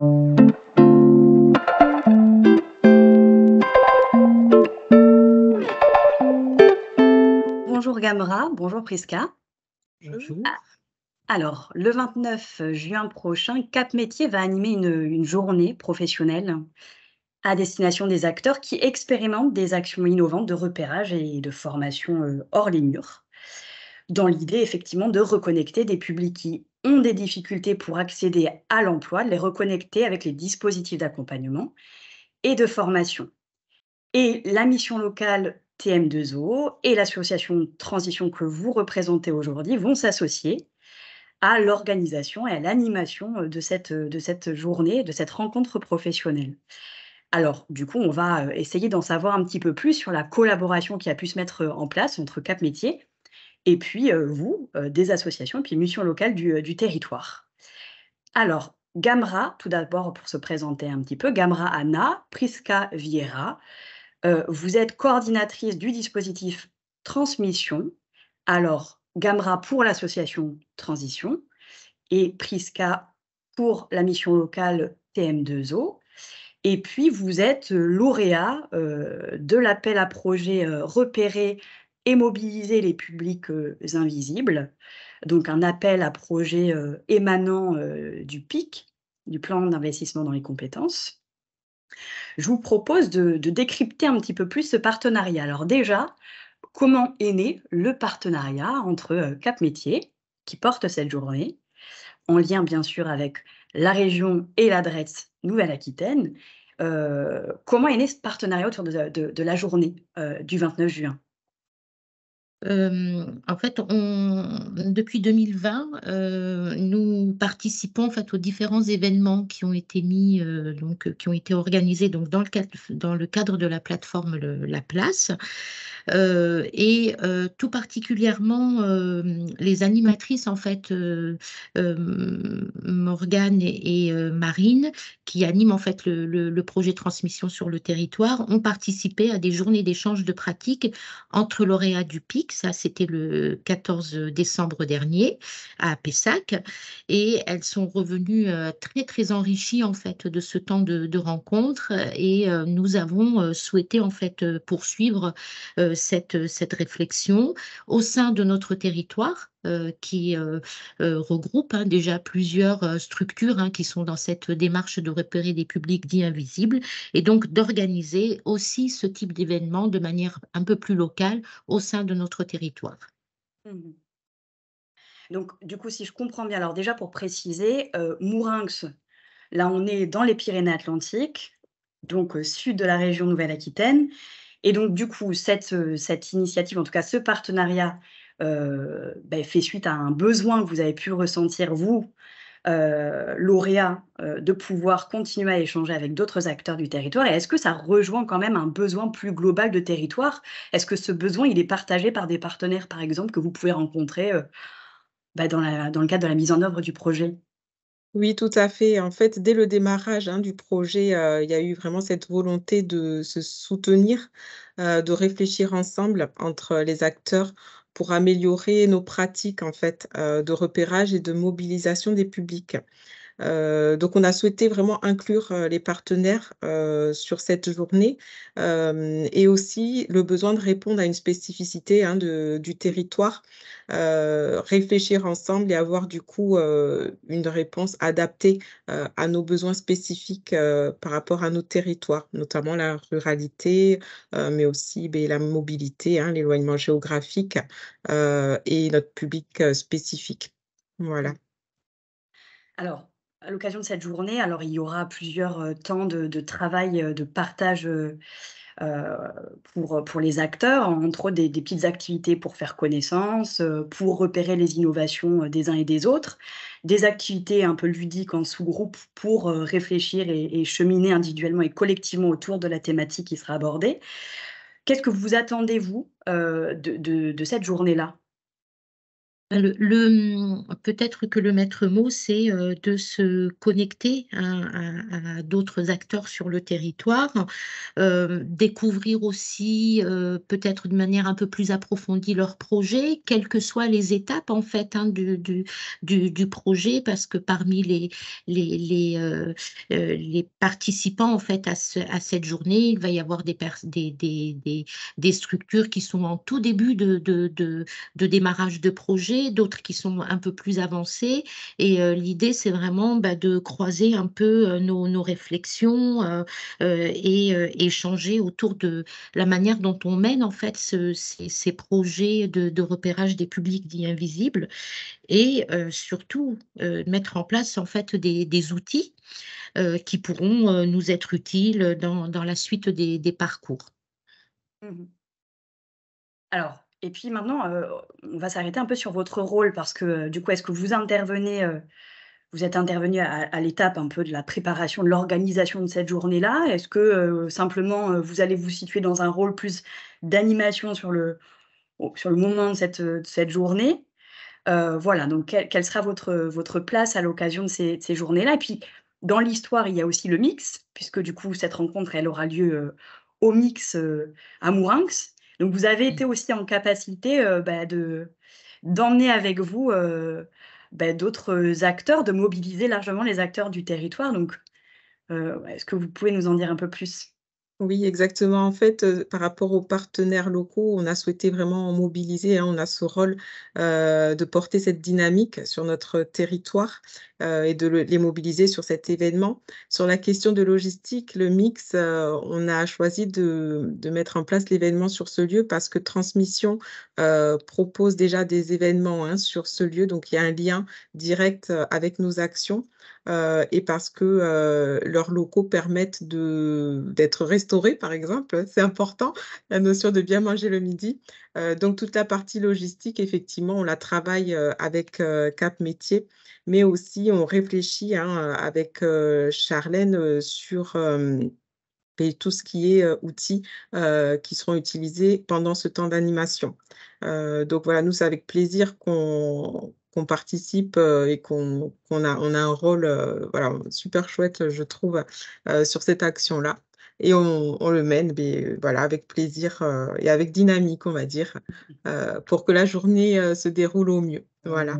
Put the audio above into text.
Bonjour Gamra, bonjour Priska. Bonjour. A Alors, le 29 juin prochain, Cap Métier va animer une journée professionnelle à destination des acteurs qui expérimentent des actions innovantes de repérage et de formation, hors les murs. Dans l'idée effectivement de reconnecter des publics qui ont des difficultés pour accéder à l'emploi, de les reconnecter avec les dispositifs d'accompagnement et de formation. Et la mission locale TM2O et l'association Transition que vous représentez aujourd'hui vont s'associer à l'organisation et à l'animation, de cette journée, de cette rencontre professionnelle. Alors, du coup, on va, essayer d'en savoir un petit peu plus sur la collaboration qui a pu se mettre, en place entre Cap Métiers et puis, vous, des associations et puis mission locale du territoire. Alors, Gamra, tout d'abord pour se présenter un petit peu, Gamra Anna Priska Vieira, vous êtes coordinatrice du dispositif Transmission. Alors, Gamra pour l'association Transition et Priska pour la mission locale TM2O. Et puis vous êtes, lauréat, de l'appel à projets, repérer et mobiliser les publics, invisibles. Donc un appel à projets, émanant, du PIC, du plan d'investissement dans les compétences. Je vous propose de décrypter un petit peu plus ce partenariat. Alors déjà, comment est né le partenariat entre, Cap Métiers, qui porte cette journée, en lien bien sûr avec la région et la DRETS Nouvelle-Aquitaine. Comment est né ce partenariat autour de la journée, du 29 juin? En fait, depuis 2020, nous participons en fait aux différents événements qui ont été mis, qui ont été organisés donc dans le cadre de la plateforme La Place. Tout particulièrement, les animatrices en fait, Morgane et Marine, qui animent en fait le projet Transmission sur le territoire, ont participé à des journées d'échange de pratiques entre lauréats du PIC. Ça, c'était le 14 décembre dernier à Pessac, et elles sont revenues, très, très enrichies en fait de ce temps de rencontre, nous avons, souhaité en fait, poursuivre cette réflexion au sein de notre territoire, qui regroupe, hein, déjà plusieurs structures, hein, qui sont dans cette démarche de repérer des publics dits invisibles, et donc d'organiser aussi ce type d'événement de manière un peu plus locale au sein de notre territoire. Mmh. Donc du coup, si je comprends bien, alors déjà pour préciser, Mourinx, là on est dans les Pyrénées-Atlantiques, donc sud de la région Nouvelle-Aquitaine et donc du coup cette initiative, en tout cas ce partenariat, fait suite à un besoin que vous avez pu ressentir vous, lauréat, de pouvoir continuer à échanger avec d'autres acteurs du territoire et est-ce que ça rejoint quand même un besoin plus global de territoire? Est-ce que ce besoin, il est partagé par des partenaires, par exemple, que vous pouvez rencontrer, dans le cadre de la mise en œuvre du projet? Oui, tout à fait. En fait, dès le démarrage, hein, du projet, il y a eu vraiment cette volonté de se soutenir, de réfléchir ensemble entre les acteurs pour améliorer nos pratiques, en fait, de repérage et de mobilisation des publics. Donc on a souhaité vraiment inclure, les partenaires, sur cette journée, et aussi le besoin de répondre à une spécificité, hein, du territoire, réfléchir ensemble et avoir du coup, une réponse adaptée, à nos besoins spécifiques, par rapport à nos territoires, notamment la ruralité, mais aussi, beh, la mobilité, hein, l'éloignement géographique, et notre public, spécifique. Voilà. Mmh. Alors, à l'occasion de cette journée, alors il y aura plusieurs, temps de travail, de partage, heu, pour les acteurs, entre autres des petites activités pour faire connaissance, pour repérer les innovations, des uns et des autres. Des activités un peu ludiques en sous-groupe pour, réfléchir et cheminer individuellement et collectivement autour de la thématique qui sera abordée. Qu'est-ce que vous attendez vous, de cette journée-là? Peut-être que le maître mot, c'est de se connecter à d'autres acteurs sur le territoire, découvrir aussi peut-être de manière un peu plus approfondie leur projet, quelles que soient les étapes en fait du projet, parce que parmi les participants en fait à cette journée, il va y avoir des structures qui sont en tout début de démarrage de projet, d'autres qui sont un peu plus avancés. Et l'idée, c'est vraiment de croiser un peu nos réflexions et échanger autour de la manière dont on mène en fait ces projets de repérage des publics dits invisibles et surtout mettre en place en fait des outils qui pourront nous être utiles dans la suite des parcours. Mmh. Alors et puis maintenant, on va s'arrêter un peu sur votre rôle parce que, du coup, est-ce que vous intervenez, vous êtes intervenu à l'étape un peu de la préparation, de l'organisation de cette journée-là? Est-ce que, simplement, vous allez vous situer dans un rôle plus d'animation sur le moment de cette journée? Voilà, donc quelle sera votre place à l'occasion de ces journées-là? Et puis, dans l'histoire, il y a aussi le mix, puisque du coup, cette rencontre, elle aura lieu, au mix, à Mourinx. Donc vous avez été aussi en capacité, d'emmener avec vous, d'autres acteurs, de mobiliser largement les acteurs du territoire. Donc, est-ce que vous pouvez nous en dire un peu plus? Oui, exactement. En fait, par rapport aux partenaires locaux, on a souhaité vraiment mobiliser, hein, on a ce rôle, de porter cette dynamique sur notre territoire, et de les mobiliser sur cet événement. Sur la question de logistique, le mix, on a choisi de mettre en place l'événement sur ce lieu parce que Transmission, propose déjà des événements, hein, sur ce lieu. Donc il y a un lien direct, avec nos actions. Et parce que, leurs locaux permettent d'être restaurés, par exemple, c'est important, la notion de bien manger le midi. Donc toute la partie logistique, effectivement, on la travaille, avec, Cap Métiers, mais aussi on réfléchit, hein, avec, Charlène, sur, et tout ce qui est, outils, qui seront utilisés pendant ce temps d'animation. Donc voilà, nous, c'est avec plaisir qu'on participe, et on a un rôle, voilà, super chouette, je trouve, sur cette action-là et on le mène, beh, voilà, avec plaisir, et avec dynamique, on va dire, pour que la journée, se déroule au mieux. Voilà.